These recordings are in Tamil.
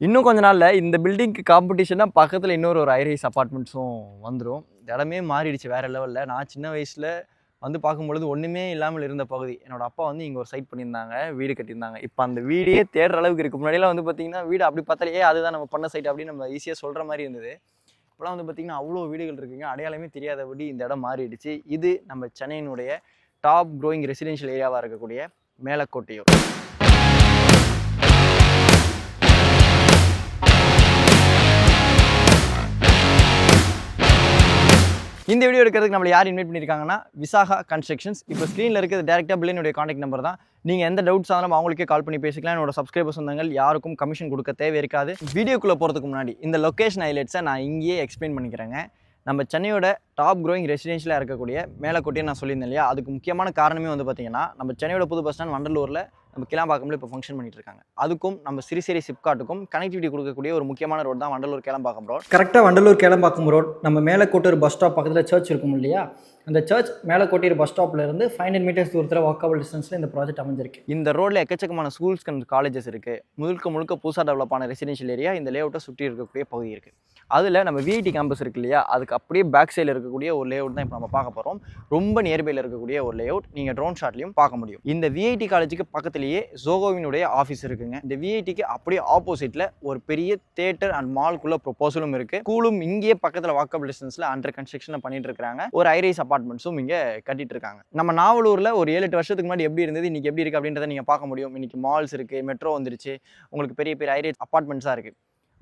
இன்னும் கொஞ்ச நாளில் இந்த பில்டிங்க்கு காம்படிஷனாக பக்கத்தில் இன்னொரு ஐரைஸ் அப்பார்ட்மெண்ட்ஸும் வந்துடும். இந்த இடமே மாறிடுச்சு வேறு லெவலில். நான் சின்ன வயசில் வந்து பார்க்கும்பொழுது ஒன்றுமே இல்லாமல் இருந்த பகுதி. என்னோடய அப்பா வந்து இங்கே ஒரு சைட் பண்ணியிருந்தாங்க, வீடு கட்டியிருந்தாங்க. இப்போ அந்த வீடே தேடுற அளவுக்கு இருக்குது. முன்னாடியெல்லாம் வந்து பார்த்திங்கன்னா வீடு அப்படி பார்த்தாலே அதுதான் நம்ம பண்ண சைட் அப்படின்னு நம்ம ஈஸியாக சொல்கிற மாதிரி இருந்தது. இப்போலாம் வந்து பார்த்திங்கன்னா அவ்வளோ வீடுகள் இருக்குங்க, அடையாளமே தெரியாதபடி இந்த இடம் மாறிடுச்சு. இது நம்ம சென்னையினுடைய டாப் க்ரோயிங் ரெசிடென்ஷியல் ஏரியாவாக இருக்கக்கூடிய மேலக்கோட்டையூர். இந்த வீடியோ எடுக்கிறதுக்கு நம்மளை யார் இன்வைட் பண்ணியிருக்காங்கன்னா விசாகா கன்ஸ்ட்ரக்ஷன்ஸ். இப்போ ஸ்க்ரீனில் இருக்கிறது டேரெக்டாக பில்லினுடைய காண்டாக்ட் நம்பர் தான். நீங்கள் எந்த டவுட்ஸ் ஆனாலும் அவங்களுக்கே கால் பண்ணி பேசிக்கலாம். என்னோட சப்ஸ்கிரைபர்ஸ் வந்தாங்க, யாருக்கும் கமிஷன் கொடுக்க தேவை இருக்காது. வீடியோக்குள்ளே போகிறதுக்கு முன்னாடி இந்த லொக்கேஷன் ஹைலைட்ஸை நான் இங்கேயே எக்ஸ்பிளைன் பண்ணிக்கிறேங்க. நம்ம சென்னையோட டாப் க்ரோயிங் ரெசிடென்ஷியலாக இருக்கக்கூடிய மேலக்கோட்டையை நான் சொல்லியிருந்தேன் இல்லையா, அதுக்கு முக்கியமான காரணமே வந்து பார்த்திங்கன்னா நம்ம சென்னையோட புது பஸ் ஸ்டாண்ட் வண்டலூரில் நம்ம கிளம்பாக்கம்ல இப்போ ஃபங்க்ஷன் பண்ணிட்டு இருக்காங்க. அதுக்கும் நம்ம சிறுசேரி சிப்காட்டுக்கும் கனெக்டிவிட்டி கொடுக்கக்கூடிய ஒரு முக்கியமான ரோடு தான் வண்டலூர் கிளம்பாக்கம் ரோட். கரெக்டாக வண்டலூர் கிளம்பாக்கம் ரோட் நம்ம மேலக்கோட்டையூர் பஸ் ஸ்டாப் பக்கத்தில் சர்ச் இருக்கும் இல்லையா, அந்த சர்ச் மேலக்கோட்டையூர் பஸ் ஸ்டாப்ல இருந்து 500 மீட்டர்ஸ் தூரத்தில் வாக்கபிள் டிஸ்டன்ஸில் இந்த ப்ராஜெக்ட் அமைஞ்சிருக்கு. இந்த ரோடில் எக்கச்சக்கமான ஸ்கூல்ஸ் அண்ட் காலேஜஸ் இருக்குது. முழுக்க புதுசாக டெவலப் ஆன ரெசிடென்ஷியல் ஏரியா இந்த லேஅவுட்டை சுற்றி இருக்கக்கூடிய பகுதி இருக்குது. அதில் நம்ம விஐடி கேம்பஸ் இருக்குது இல்லையா, அதுக்கு அப்படியே பேக் சைடில் இருக்கக்கூடிய ஒரு லேஅவுட் தான் இப்போ நம்ம பார்க்க போகிறோம். ரொம்ப நியர்பையில் இருக்கக்கூடிய ஒரு லேஅவுட், நீங்கள் ட்ரோன் ஷாட்லையும் பார்க்க முடியும். இந்த விஐடி காலேஜுக்கு பக்கத்துலேயே ஜோகோவினுடைய ஆஃபீஸ் இருக்குங்க. இந்த விஐடிக்கு அப்படியே ஆப்போசிட்டில் ஒரு பெரிய தியேட்டர் அண்ட் மால்குள்ள ப்ரொபோசலும் இருக்குது. ஸ்கூலும் இங்கேயே பக்கத்தில் வாக்கபிள் டிஸ்டன்ஸில் அண்டர் கன்ஸ்ட்ரக்ஷன் பண்ணிட்டு இருக்காங்க. ஒரு ஐரைஸ் அப்பார்ட்மெண்ட்ஸும் இங்கே கட்டிட்டு இருக்காங்க. நம்ம நாவலூரில் ஒரு 7-8 வருஷத்துக்கு முன்னாடி எப்படி இருந்தது, இன்னைக்கு எப்படி இருக்குது அப்படின்றத நீங்கள் பார்க்க முடியும். இன்னைக்கு மால்ஸ் இருக்குது, மெட்ரோ வந்துருச்சு, உங்களுக்கு பெரிய பெரிய ஐரைஸ் அப்பார்ட்மெண்ட்ஸாக இருக்குது.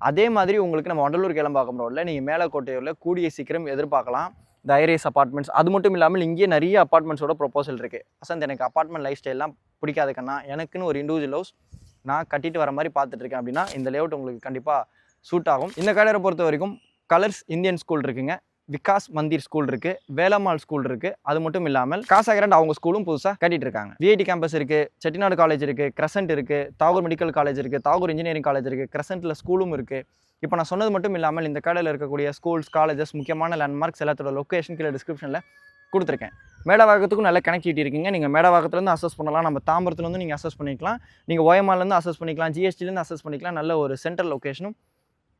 அதே மாதிரி உங்களுக்கு நம்ம வண்டலூர் கிளம்பாக்கம் ரோடில் நீங்கள் மேலக்கோட்டையூரில் கூடிய சீக்கிரம் எதிர்பார்க்கலாம் இந்த ஐரைஸ் அப்பார்ட்மெண்ட்ஸ். அது மட்டும் இல்லாமல் இங்கேயே நிறைய அப்பார்ட்மெண்ட்ஸோட ப்ரொபோசல் இருக்குது. அசந்த், எனக்கு அப்பார்ட்மெண்ட் லைஃப் ஸ்டைல்லாம் பிடிக்காதுக்கண்ணா, எனக்குன்னு ஒரு இண்டிவிஜுவல் ஹவுஸ் நான் கட்டிட்டு வர மாதிரி பார்த்துட்டு இருக்கேன் அப்படின்னா இந்த லேஅவுட் உங்களுக்கு கண்டிப்பாக சூட் ஆகும். இந்த கடையை பொறுத்த வரைக்கும் கலர்ஸ் இந்தியன் ஸ்கூல் இருக்குங்க, விகாஸ் மந்திர் ஸ்கூல் இருக்குது, வேலம்மாள் ஸ்கூல் இருக்குது. அது மட்டும் இல்லாமல் காசாகிரண்ட் அவங்க ஸ்கூலும் புதுசாக கட்டிட்டு இருக்காங்க. விஐடி கேம்பஸ் இருக்குது, செட்டிநாடு காலேஜ் இருக்குது, கிரசன்ட் இருக்குது, தாகூர் மெடிக்கல் காலேஜ் இருக்குது, தாகூர் இன்ஜினியரிங் காலேஜ் இருக்குது, கிரசன்ட்டில் ஸ்கூலும் இருக்குது. இப்போ நான் சொன்னது மட்டும் இல்லாமல் இந்த கடையில் இருக்கக்கூடிய ஸ்கூல்ஸ், காலேஜஸ், முக்கியமான லேண்ட்மார்க்ஸ் எல்லாத்தோட லொக்கேஷன் கீழே டிஸ்கிரிப்ஷனில் கொடுத்துருக்கேன். மேடவாக்கத்துக்கும் நல்ல கனெக்டிவிட்டி இருக்குங்க. நீங்கள் மேடவாக்கத்துலேருந்து அசஸ் பண்ணலாம், நம்ம தாம்பரத்துலேருந்து நீங்கள் அசஸ் பண்ணிக்கலாம், நீங்கள் ஓஎம்ஆர்லேருந்து அசஸ் பண்ணிக்கலாம், ஜிஎஸ்டிலேருந்து அசஸ் பண்ணிக்கலாம். நல்ல ஒரு சென்ட்ரல் லொக்கேஷனும்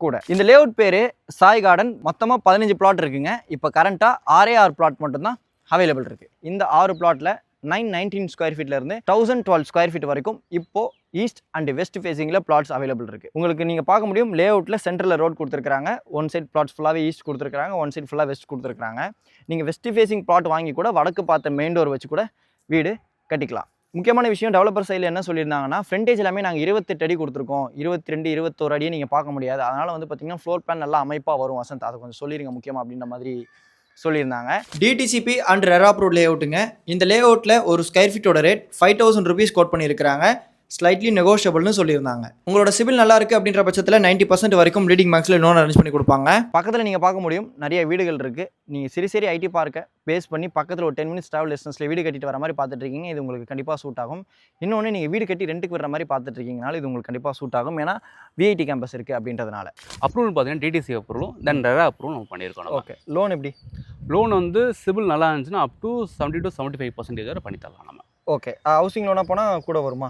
கூட. இந்த லேஅவுட் பேர் சாய் கார்டன். மொத்தமாக 15 பிளாட் இருக்குங்க. இப்போ கரண்ட்டாக 6 பிளாட் மட்டும்தான் அவைலபிள் இருக்குது. இந்த 6 பிளாட்டில் 919 ஸ்கொயர் ஃபீட்லேருந்து 1012 ஸ்கொயர் ஃபீட் வரைக்கும் இப்போது ஈஸ்ட் அண்ட் வெஸ்ட் ஃபேஸிங்கில் பிளாட்ஸ் அவைலபிள் இருக்குது. உங்களுக்கு நீங்கள் பார்க்க முடியும், லேஅவுட்டில் சென்டரில் ரோட் கொடுத்துருக்காங்க. ஒன் சைட் பிளாட்ஸ் ஃபுல்லாகவே ஈஸ்ட் கொடுத்துருக்காங்க, ஒன் சைட் ஃபுல்லாக வெஸ்ட் கொடுத்துருக்காங்க. நீங்கள் வெஸ்ட் ஃபேஸிங் பிளாட் வாங்கி கூட வடக்கு பார்த்த மெயின் டோர் வச்சு கூட வீடு கட்டிக்கலாம். முக்கியமான விஷயம், டெவலப்பர் சைடில் என்ன சொல்லியிருந்தாங்கன்னா, ஃப்ரண்டேஜ் எல்லாமே நாங்கள் 28 அடி கொடுத்துருக்கோம், 22, 21 அடியை நீங்கள் பார்க்க முடியாது. அதனால் வந்து பார்த்திங்கன்னா ஃப்ளோர் பிளான் நல்லா அமைப்பாக வரும். வசந்த், அதை கொஞ்சம் சொல்லிடுங்க முக்கியமாக அப்படின்ற மாதிரி சொல்லியிருந்தாங்க. டிடிசிபி அண்ட் ரெராப் ரோட் லேஅவுட்டுங்க. இந்த லேஅவுட்டில் ஒரு ஸ்கொயர் ஃபீட்டோட ரேட் 5000 rupees கோட் பண்ணியிருக்கிறாங்க. ஸ்லைட்லி நெகோஷியபிள்னு சொல்லியிருந்தாங்க. உங்களோட சிவில் நல்லா இருக்குது அப்படின்ற பட்சத்தில் 90% வரைக்கும் லீடிங் பேங்க்ஸில் லோன் அரேஞ்ச் பண்ணி கொடுப்பாங்க. பக்கத்தில் நீங்கள் பார்க்க முடியும் நிறைய வீடுகள் இருக்குது. நீங்கள் சிறுசேரி ஐடி பார்க்கை பேஸ் பண்ணி பக்கத்தில் ஒரு 10 minutes ட்ராவல் டிஸ்டன்ஸில் வீடு கட்டிட்டு வர மாதிரி பார்த்துட்டு இருக்கீங்க. இது உங்களுக்கு கண்டிப்பாக சூட் ஆகும். இன்னொன்று, நீங்கள் வீடு கட்டி ரெண்டுக்கு வர மாதிரி பார்த்துட்டு இருக்கீங்கனால இது உங்களுக்கு கண்டிப்பாக சூட் ஆகும். ஏன்னா விஐடி கேம்பஸ் இருக்குது அப்படின்றதுனால. அப்ரூவல் பார்த்தீங்கன்னா டிடிசி அப்ரூவல், தென் ரெரா அப்ரூவல் நம்ம பண்ணியிருக்கோம். ஓகே, லோன் எப்படி? லோன் வந்து சிவில் நல்லா இருந்துச்சுன்னா அப் டு 70 to 75% வரை பண்ணி தரலாம் நம்ம. ஓகே, ஹவுசிங் லோனாக போனால் கூட வருமா?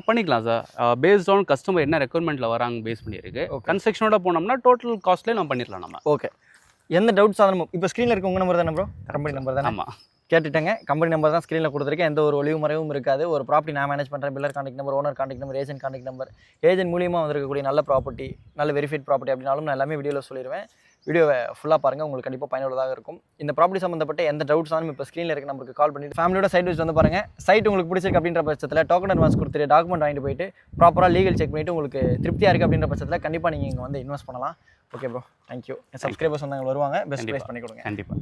பண்ணிக்கலாம் சார். பேஸ்ட் ஆன் கஸ்டமர் என்ன ரெக்குவயர்மெண்ட்டில் வராங்க பேஸ் பண்ணியிருக்கு. கன்ஸ்ட்ரக்ஷனோட போனோம்னா டோட்டல் காஸ்ட்லேயே நம்ம பண்ணிடலாம் நம்ம. ஓகே, எந்த டவுட்ஸ் ஆகணும்? இப்போ ஸ்க்ரீனில் இருக்க உங்கள் நம்பர் தானே ப்ரோ? கம்பெனி நம்பர் தானே? ஆமாம், கேட்டுட்டேங்க. கம்பெனி நம்பர் தான் ஸ்க்ரீனில் கொடுத்துருக்கேன். எந்த ஒரு ஒளிவு மறைவும் இருக்காது. ஒரு ப்ராப்பர்ட்டி நான் மேனேஜ் பண்ணுறேன், pillar contact number, owner contact number, agent contact number, agent மூலியமாக வந்திருக்கக்கூடிய நல்ல ப்ராப்பர்ட்டி, நல்ல வெரிஃபைட் ப்ராப்பர்ட்டி அப்படின்னாலும் நான் எல்லாமே வீடியோவில் சொல்லிடுவேன். வீடியோவை ஃபுல்லாக பாருங்கள், உங்களுக்கு கண்டிப்பாக பயனுள்ளதாக இருக்கும். இந்த ப்ராப்பர்ட்டி சம்மந்தப்பட்ட எந்த டவுட்ஸ் ஆனாலும் இப்போ ஸ்க்ரீனில் இருக்க நம்பருக்கு கால் பண்ணிட்டு ஃபேமிலியோட சைட் வச்சு வந்து பாருங்கள். சைட் உங்களுக்கு பிடிச்சிருக்கு அப்படின்ற பட்சத்தில் டோக்கன் அட்வான்ஸ் கொடுத்துட்டு டாக்குமெண்ட் வாங்கிட்டு போயிட்டு ப்ராப்பராக லீகல் செக் பண்ணிவிட்டு உங்களுக்கு திருப்தியாக இருக்குது அப்படின்ற பட்சத்தில் கண்டிப்பாக நீங்கள் இங்கே வந்து இன்வெஸ்ட் பண்ணலாம். Okay bro, thank you. சப்ஸ்கிரைபர்ஸ் வந்தாங்க வருவாங்க, பெஸ்ட் ப்ரைஸ் பண்ணி கொடுங்க. கண்டிப்பாக.